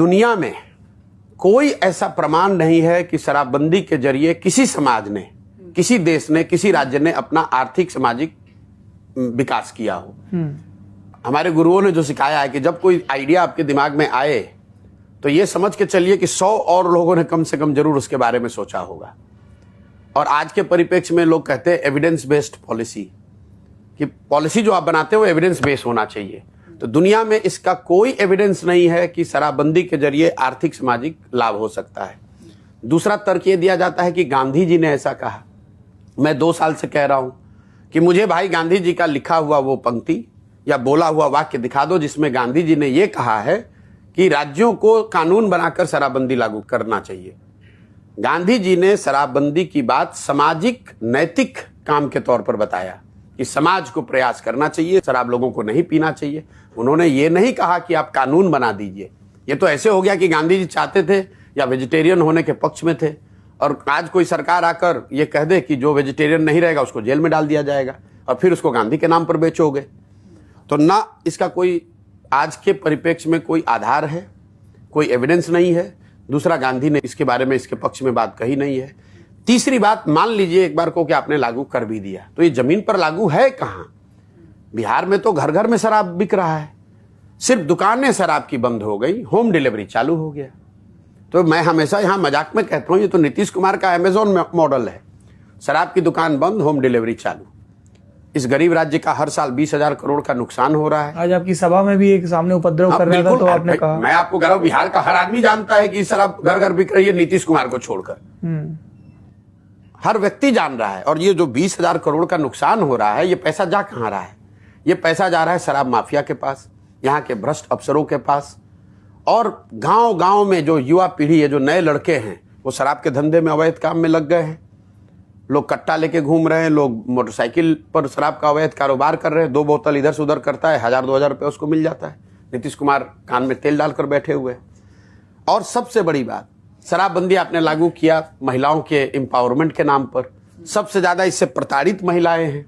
दुनिया में कोई ऐसा प्रमाण नहीं है कि शराबबंदी के जरिए किसी समाज ने, किसी देश ने, किसी राज्य ने अपना आर्थिक सामाजिक विकास किया हो। हमारे गुरुओं ने जो सिखाया है कि जब कोई आइडिया आपके दिमाग में आए तो ये समझ के चलिए कि 100 और लोगों ने कम से कम जरूर उसके बारे में सोचा होगा। और आज के परिप्रेक्ष्य में लोग कहते हैं एविडेंस बेस्ड पॉलिसी, कि पॉलिसी जो आप बनाते हो एविडेंस बेस्ड होना चाहिए। तो दुनिया में इसका कोई एविडेंस नहीं है कि शराबबंदी के जरिए आर्थिक सामाजिक लाभ हो सकता है। दूसरा तर्क ये दिया जाता है कि गांधी जी ने ऐसा कहा। मैं 2 साल से कह रहा हूं कि मुझे भाई गांधी जी का लिखा हुआ वो पंक्ति या बोला हुआ वाक्य दिखा दो जिसमें गांधी जी ने ये कहा है कि राज्यों को कानून बनाकर शराबबंदी लागू करना चाहिए। गांधी जी ने शराबबंदी की बात सामाजिक नैतिक काम के तौर पर बताया कि समाज को प्रयास करना चाहिए, शराब लोगों को नहीं पीना चाहिए। उन्होंने ये नहीं कहा कि आप कानून बना दीजिए। ये तो ऐसे हो गया कि गांधी जी चाहते थे या वेजिटेरियन होने के पक्ष में थे, और आज कोई सरकार आकर ये कह दे कि जो वेजिटेरियन नहीं रहेगा उसको जेल में डाल दिया जाएगा और फिर उसको गांधी के नाम पर बेचोगे। तो ना इसका कोई आज के परिप्रेक्ष्य में कोई आधार है, कोई एविडेंस नहीं है। दूसरा, गांधी ने इसके बारे में, इसके पक्ष में बात कही नहीं है। तीसरी बात, मान लीजिए एक बार को कि आपने लागू कर भी दिया, तो ये जमीन पर लागू है कहां? बिहार में तो घर घर में शराब बिक रहा है, सिर्फ दुकानें शराब की बंद हो गई, होम डिलीवरी चालू हो गया। तो मैं हमेशा यहां मजाक में कहता हूं ये तो नीतीश कुमार का अमेजोन मॉडल है, शराब की दुकान बंद, होम डिलीवरी चालू। इस गरीब राज्य का हर साल 20,000 करोड़ का नुकसान हो रहा है। आज आपकी सभा में भी एक सामने उपद्रव कर रहा था, तो आपने कहा। मैं आपको कह रहा हूं बिहार का हर आदमी जानता है कि शराब घर घर बिक रही है, नीतीश कुमार को छोड़कर हर व्यक्ति जान रहा है। और ये जो 20,000 करोड़ का नुकसान हो रहा है, ये पैसा जा कहां रहा है? ये पैसा जा रहा है शराब माफिया के पास, यहाँ के भ्रष्ट अफसरों के पास, और गांव गांव में जो युवा पीढ़ी है, जो नए लड़के हैं, वो शराब के धंधे में, अवैध काम में लग गए हैं। लोग कट्टा लेके घूम रहे हैं, लोग मोटरसाइकिल पर शराब का अवैध कारोबार कर रहे हैं। 2 बोतल इधर से उधर करता है, 1,000-2,000 रुपये उसको मिल जाता है। नीतीश कुमार कान में तेल डालकर बैठे हुए। और सबसे बड़ी बात, शराबबंदी आपने लागू किया महिलाओं के एम्पावरमेंट के नाम पर। सबसे ज्यादा इससे प्रताड़ित महिलाएं हैं।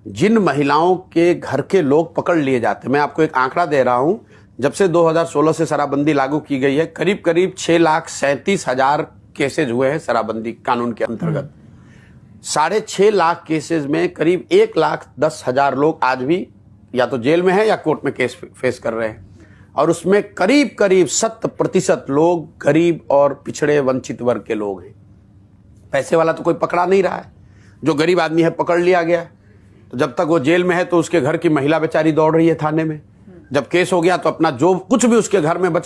जिन महिलाओं के घर के लोग पकड़ लिए जाते, मैं आपको एक आंकड़ा दे रहा हूं, जब से 2016 से शराबबंदी लागू की गई है, करीब करीब 6,37,000 केसेज हुए हैं शराबबंदी कानून के अंतर्गत। 6.5 लाख केसेज में करीब 1,10,000 लोग आज भी या तो जेल में हैं या कोर्ट में केस फेस कर रहे हैं। और उसमें करीब करीब 70% लोग गरीब और पिछड़े वंचित वर्ग के लोग हैं। पैसे वाला तो कोई पकड़ा नहीं रहा है। जो गरीब आदमी है पकड़ लिया गया, तो जब तक वो जेल में है तो उसके घर की महिला बेचारी दौड़ रही है थाने में। जब केस हो गया तो अपना जो कुछ भी उसके घर में बचा